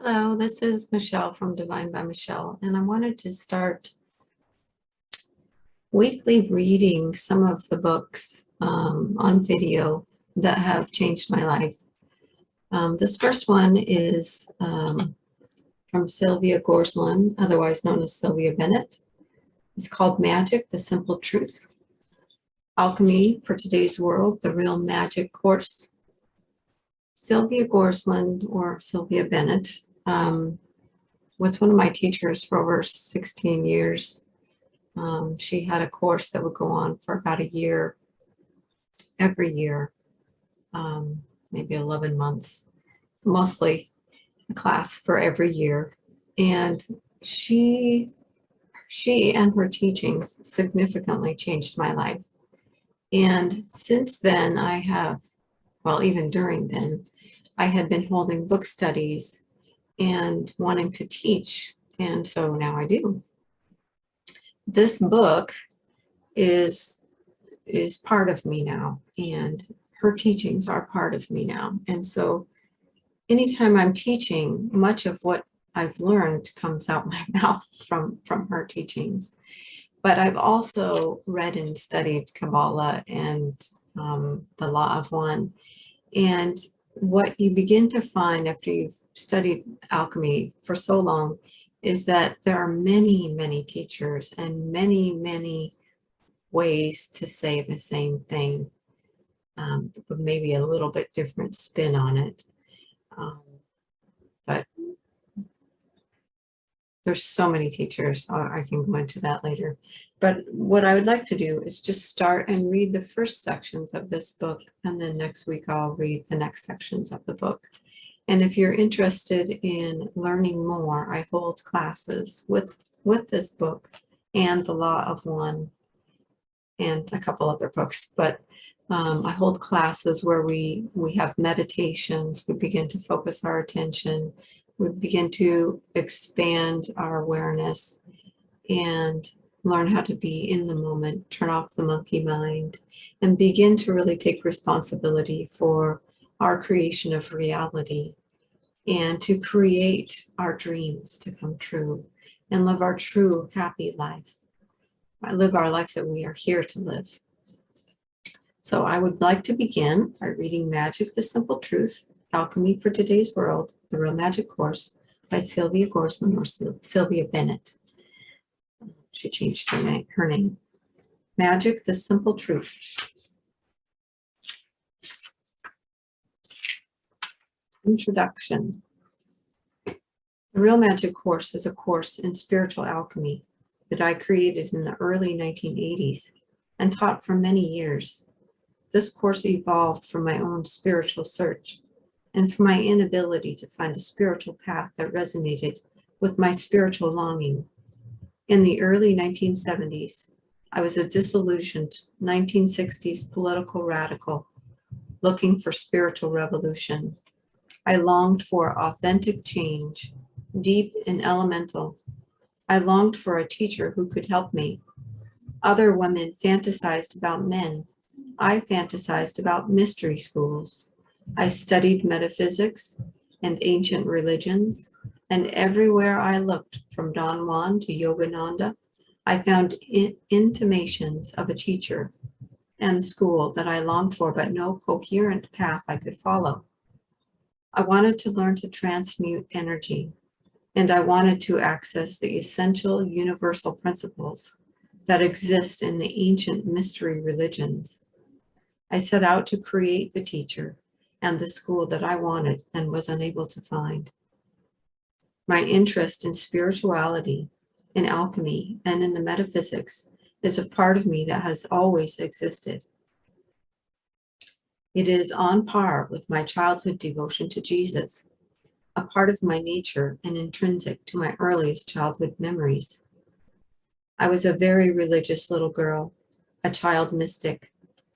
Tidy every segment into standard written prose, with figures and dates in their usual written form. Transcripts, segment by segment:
Hello, this is Michelle from Divine by Michelle, and I wanted to start weekly reading some of the books on video that have changed my life. This first one is from Sylvia Gorsline, otherwise known as Sylvia Bennett. It's called Magic, the Simple Truth. Alchemy for Today's World, the Real Magic Course. Sylvia Gorsline, or Sylvia Bennett, was one of my teachers for over 16 years. She had a course that would go on for about a year, every year, maybe 11 months, mostly a class for every year. And she and her teachings significantly changed my life. And since then, even during then, I had been holding book studies and wanting to teach. And so now I do. This book is part of me now, and her teachings are part of me now. And so anytime I'm teaching, much of what I've learned comes out my mouth from her teachings. But I've also read and studied Kabbalah and the Law of One. And what you begin to find after you've studied alchemy for so long is that there are many, many teachers and many, many ways to say the same thing, but maybe a little bit different spin on it. But there's so many teachers. I can go into that later. But what I would like to do is just start and read the first sections of this book, and then next week I'll read the next sections of the book. And if you're interested in learning more, I hold classes with this book and the Law of One and a couple other books. But I hold classes where we have meditations. We begin to focus our attention. We begin to expand our awareness and learn how to be in the moment, turn off the monkey mind, and begin to really take responsibility for our creation of reality and to create our dreams to come true and live our true happy life. Live our life that we are here to live. So I would like to begin by reading Magic, the Simple Truth, Alchemy for Today's World, the Real Magic Course by Sylvia Gorsline, or Sylvia Bennett. She changed her name. Magic, the Simple Truth. Introduction. The Real Magic Course is a course in spiritual alchemy that I created in the early 1980s and taught for many years. This course evolved from my own spiritual search and from my inability to find a spiritual path that resonated with my spiritual longing. In the early 1970s, I was a disillusioned 1960s political radical looking for spiritual revolution. I longed for authentic change, deep and elemental. I longed for a teacher who could help me. Other women fantasized about men. I fantasized about mystery schools. I studied metaphysics and ancient religions, and everywhere I looked, from Don Juan to Yogananda, I found intimations of a teacher and school that I longed for, but no coherent path I could follow. I wanted to learn to transmute energy, and I wanted to access the essential universal principles that exist in the ancient mystery religions. I set out to create the teacher and the school that I wanted and was unable to find. My interest in spirituality, in alchemy, and in the metaphysics is a part of me that has always existed. It is on par with my childhood devotion to Jesus, a part of my nature and intrinsic to my earliest childhood memories. I was a very religious little girl, a child mystic.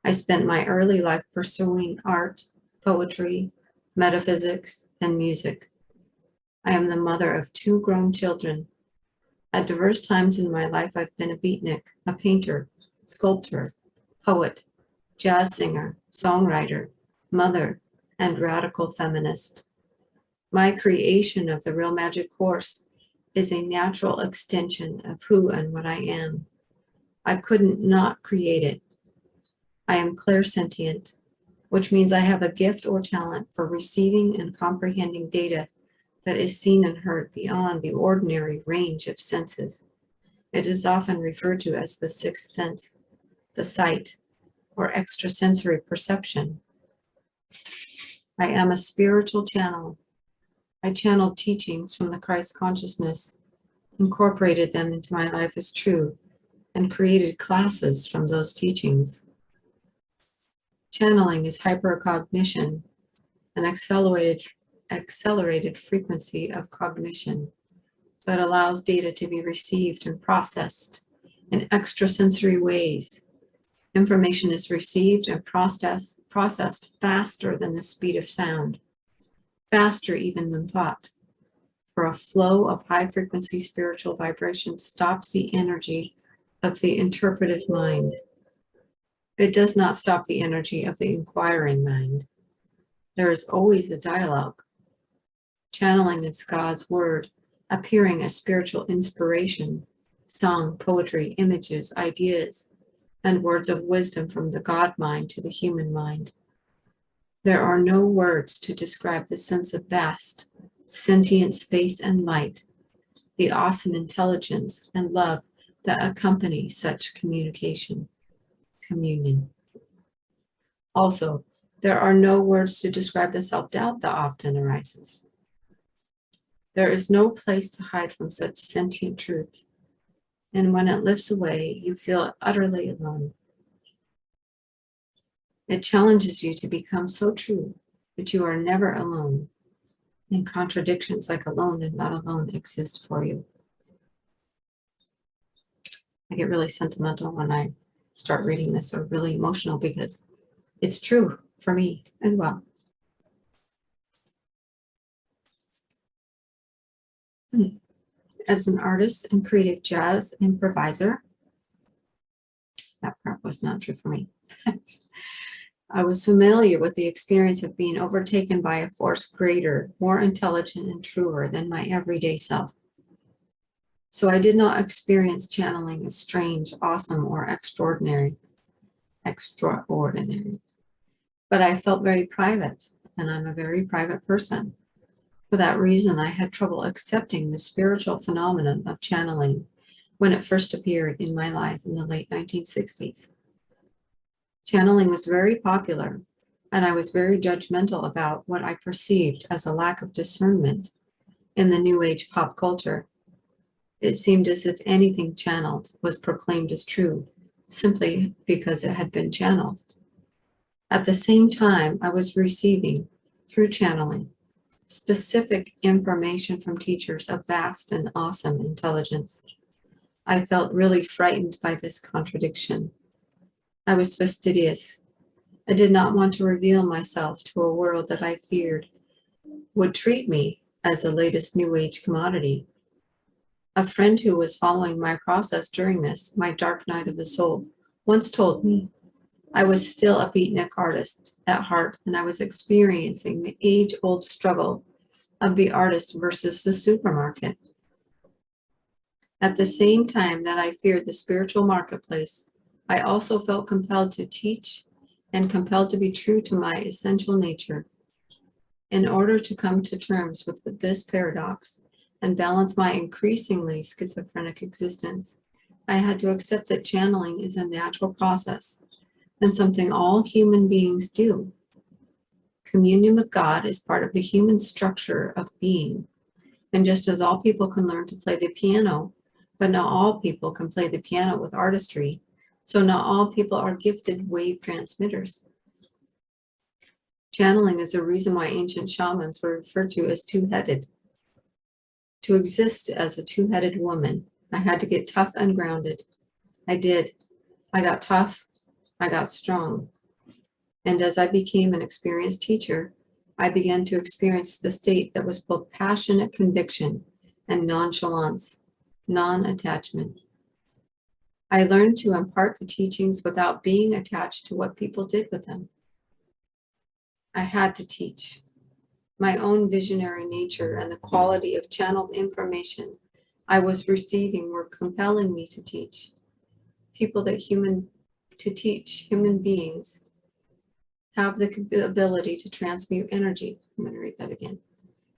I spent my early life pursuing art, poetry, metaphysics, and music. I am the mother of 2 grown children. At diverse times in my life, I've been a beatnik, a painter, sculptor, poet, jazz singer, songwriter, mother, and radical feminist. My creation of the Real Magic course is a natural extension of who and what I am. I couldn't not create it. I am clairsentient, which means I have a gift or talent for receiving and comprehending data that is seen and heard beyond the ordinary range of senses. It is often referred to as the sixth sense, the sight, or extrasensory perception. I am a spiritual channel. I channeled teachings from the Christ consciousness, incorporated them into my life as true, and created classes from those teachings. Channeling is hypercognition, an accelerated frequency of cognition that allows data to be received and processed in extrasensory ways. Information is received and processed faster than the speed of sound, faster even than thought. For a flow of high-frequency spiritual vibration stops the energy of the interpretive mind. It does not stop the energy of the inquiring mind. There is always a dialogue. Channeling is God's word, appearing as spiritual inspiration, song, poetry, images, ideas, and words of wisdom from the God mind to the human mind. There are no words to describe the sense of vast, sentient space and light, the awesome intelligence and love that accompany such communion. Also, there are no words to describe the self-doubt that often arises. There is no place to hide from such sentient truth, and when it lifts away, you feel utterly alone. It challenges you to become so true that you are never alone, and contradictions like alone and not alone exist for you. I get really sentimental when I start reading this, or really emotional, because it's true for me as well. As an artist and creative jazz improviser, that part was not true for me. I was familiar with the experience of being overtaken by a force greater, more intelligent and truer than my everyday self. So I did not experience channeling as strange, awesome, or extraordinary. But I felt very private, and I'm a very private person. For that reason, I had trouble accepting the spiritual phenomenon of channeling when it first appeared in my life in the late 1960s. Channeling was very popular, and I was very judgmental about what I perceived as a lack of discernment in the New Age pop culture. It seemed as if anything channeled was proclaimed as true, simply because it had been channeled. At the same time, I was receiving, through channeling, specific information from teachers of vast and awesome intelligence. I felt really frightened by this contradiction. I was fastidious. I did not want to reveal myself to a world that I feared would treat me as a latest New Age commodity. A friend who was following my process during this, my dark night of the soul, once told me I was still a beatnik artist at heart, and I was experiencing the age-old struggle of the artist versus the supermarket. At the same time that I feared the spiritual marketplace, I also felt compelled to teach and compelled to be true to my essential nature. In order to come to terms with this paradox and balance my increasingly schizophrenic existence, I had to accept that channeling is a natural process and something all human beings do. Communion with God is part of the human structure of being. And just as all people can learn to play the piano, but not all people can play the piano with artistry, so not all people are gifted wave transmitters. Channeling is a reason why ancient shamans were referred to as two-headed. To exist as a two-headed woman, I had to get tough and grounded. I did. I got tough. I got strong. And as I became an experienced teacher, I began to experience the state that was both passionate conviction and nonchalance, non-attachment. I learned to impart the teachings without being attached to what people did with them. I had to teach. My own visionary nature and the quality of channeled information I was receiving were compelling me to teach human beings have the ability to transmute energy. I'm going to read that again.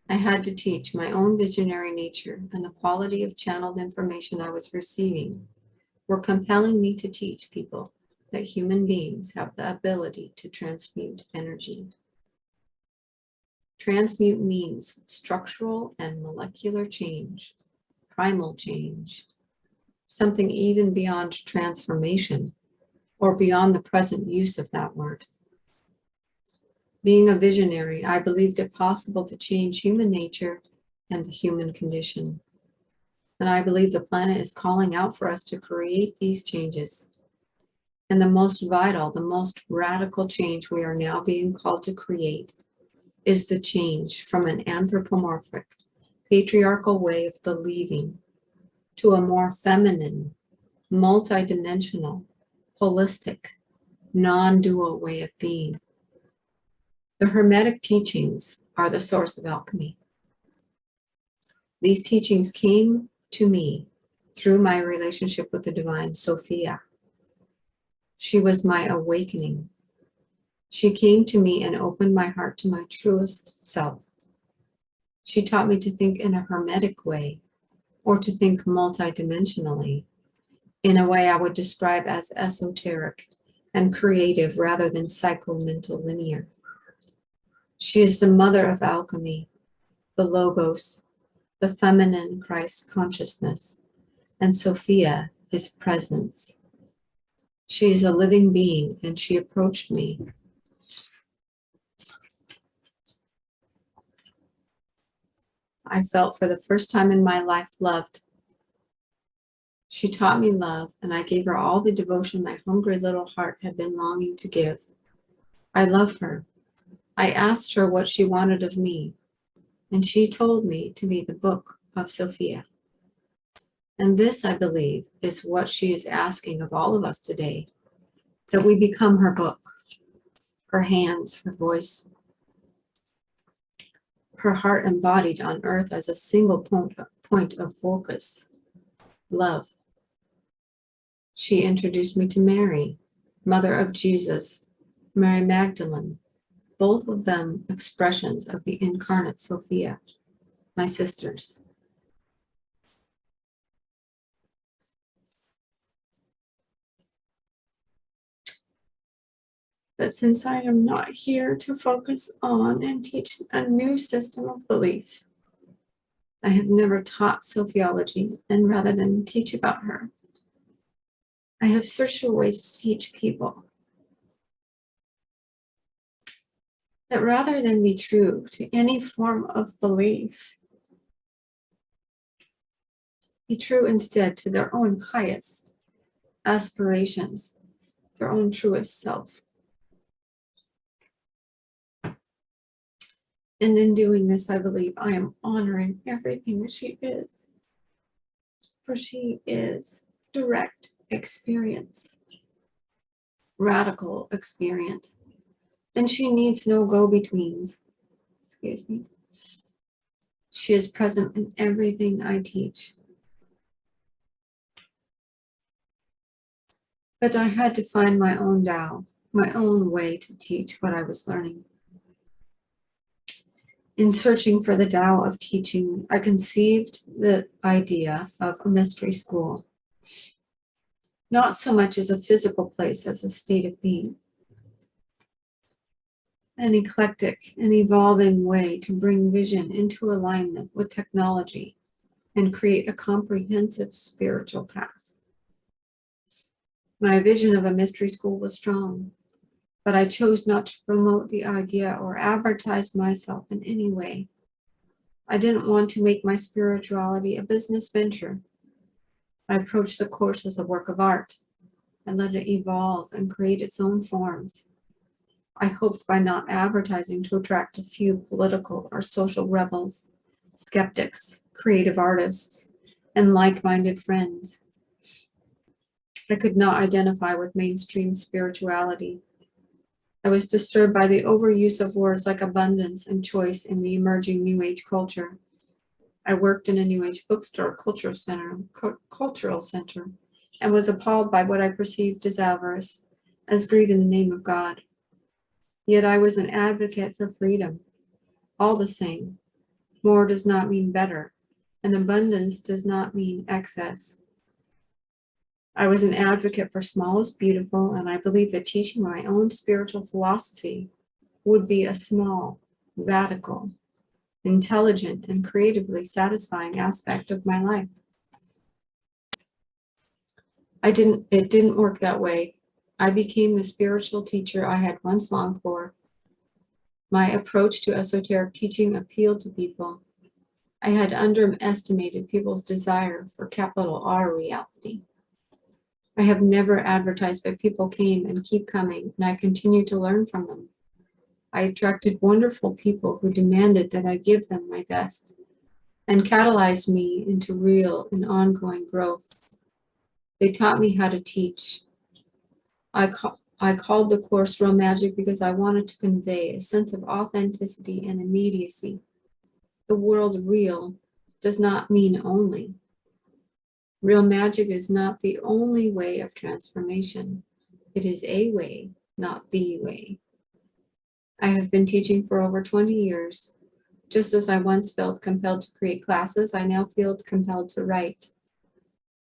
I had to teach my own visionary nature and the quality of channeled information I was receiving were compelling me to teach people that human beings have the ability to transmute energy. Transmute means structural and molecular change, primal change, something even beyond transformation or beyond the present use of that word. Being a visionary, I believed it possible to change human nature and the human condition. And I believe the planet is calling out for us to create these changes. And the most vital, the most radical change we are now being called to create is the change from an anthropomorphic, patriarchal way of believing to a more feminine, multidimensional, holistic, non-dual way of being. The Hermetic teachings are the source of alchemy. These teachings came to me through my relationship with the divine Sophia. She was my awakening. She came to me and opened my heart to my truest self. She taught me to think in a Hermetic way, or to think multidimensionally, in a way I would describe as esoteric and creative rather than psycho-mental linear. She is the mother of alchemy, the Logos, the feminine Christ consciousness, and Sophia, his presence. She is a living being, and she approached me. I felt for the first time in my life loved. She taught me love, and I gave her all the devotion my hungry little heart had been longing to give. I love her. I asked her what she wanted of me, and she told me to be the book of Sophia. And this, I believe, is what she is asking of all of us today, that we become her book, her hands, her voice, her heart embodied on earth as a single point of focus, love. She introduced me to Mary, mother of Jesus, Mary Magdalene, both of them expressions of the incarnate Sophia, my sisters. But since I am not here to focus on and teach a new system of belief, I have never taught Sophiology, and rather than teach about her, I have searched for ways to teach people that rather than be true to any form of belief, be true instead to their own highest aspirations, their own truest self. And in doing this, I believe I am honoring everything that she is, for she is direct experience, radical experience, and she needs no go-betweens. Excuse me. She is present in everything I teach. But I had to find my own Tao, my own way to teach what I was learning. In searching for the Tao of teaching, I conceived the idea of a mystery school, not so much as a physical place as a state of being, an eclectic and evolving way to bring vision into alignment with technology and create a comprehensive spiritual path. My vision of a mystery school was strong, but I chose not to promote the idea or advertise myself in any way. I didn't want to make my spirituality a business venture. I approached the course as a work of art and let it evolve and create its own forms. I hoped by not advertising to attract a few political or social rebels, skeptics, creative artists, and like-minded friends. I could not identify with mainstream spirituality, I was disturbed by the overuse of words like abundance and choice in the emerging New Age culture. I worked in a New Age bookstore, cultural center, and was appalled by what I perceived as avarice, as greed in the name of God. Yet I was an advocate for freedom. All the same, more does not mean better, and abundance does not mean excess. I was an advocate for small is beautiful, and I believe that teaching my own spiritual philosophy would be a small, radical, intelligent, and creatively satisfying aspect of my life. It didn't work that way. I became the spiritual teacher I had once longed for. My approach to esoteric teaching appealed to people. I had underestimated people's desire for capital R reality. I have never advertised, but people came and keep coming, and I continue to learn from them. I attracted wonderful people who demanded that I give them my best and catalyzed me into real and ongoing growth. They taught me how to teach. I called the course Real Magic because I wanted to convey a sense of authenticity and immediacy. The word real does not mean only. Real magic is not the only way of transformation. It is a way, not the way. I have been teaching for over 20 years. Just as I once felt compelled to create classes, I now feel compelled to write.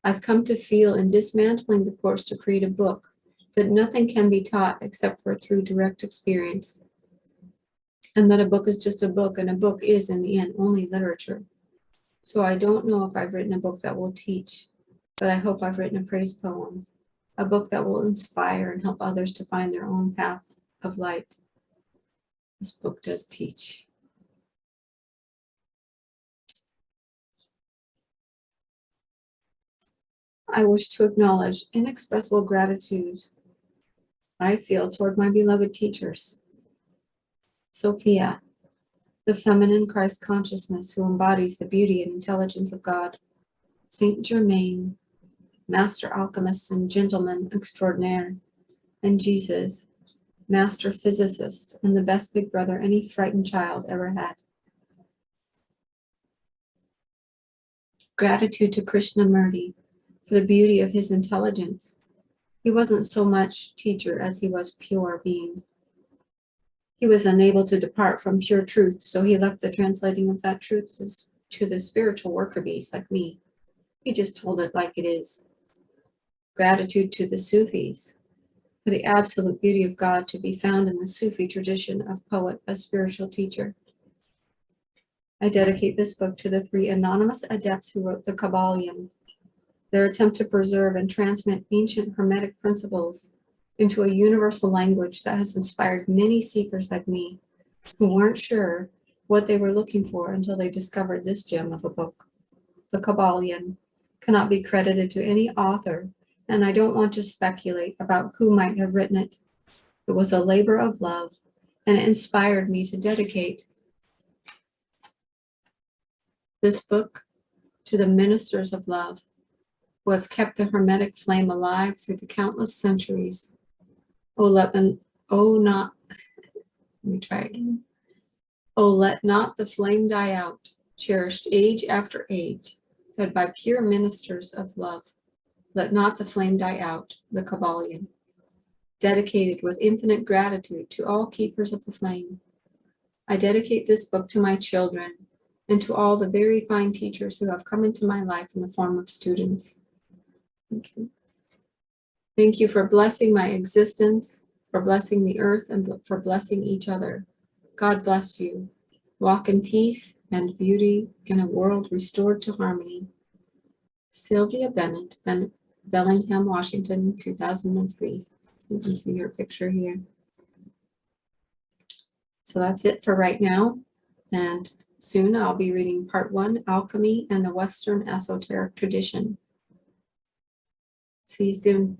I've come to feel in dismantling the course to create a book that nothing can be taught except for through direct experience, and that a book is just a book, and a book is, in the end, only literature. So I don't know if I've written a book that will teach, but I hope I've written a praise poem, a book that will inspire and help others to find their own path of light. This book does teach. I wish to acknowledge inexpressible gratitude I feel toward my beloved teachers. Sylvia, the feminine Christ consciousness who embodies the beauty and intelligence of God. Saint Germain, master alchemist and gentleman extraordinaire. And Jesus, master physicist and the best big brother any frightened child ever had. Gratitude to Krishnamurti for the beauty of his intelligence. He wasn't so much teacher as he was pure being. He was unable to depart from pure truth, so he left the translating of that truth to the spiritual worker bees like me. He just told it like it is. Gratitude to the Sufis for the absolute beauty of God to be found in the Sufi tradition of poet as spiritual teacher. I dedicate this book to the 3 anonymous adepts who wrote the Kabbalion. Their attempt to preserve and transmit ancient Hermetic principles into a universal language that has inspired many seekers like me who weren't sure what they were looking for until they discovered this gem of a book. The Kabbalion cannot be credited to any author, and I don't want to speculate about who might have written it. It was a labor of love, and it inspired me to dedicate this book to the ministers of love who have kept the Hermetic flame alive through the countless centuries. Oh, let not the flame die out, cherished age after age, fed by pure ministers of love. Let not the flame die out, the Kabbalion. Dedicated with infinite gratitude to all keepers of the flame. I dedicate this book to my children and to all the very fine teachers who have come into my life in the form of students. Thank you. Thank you for blessing my existence, for blessing the earth, and for blessing each other. God bless you. Walk in peace and beauty in a world restored to harmony. Sylvia Bennett, Bellingham, Washington, 2003. You can see your picture here. So that's it for right now. And soon I'll be reading part 1, Alchemy and the Western Esoteric Tradition. See you soon.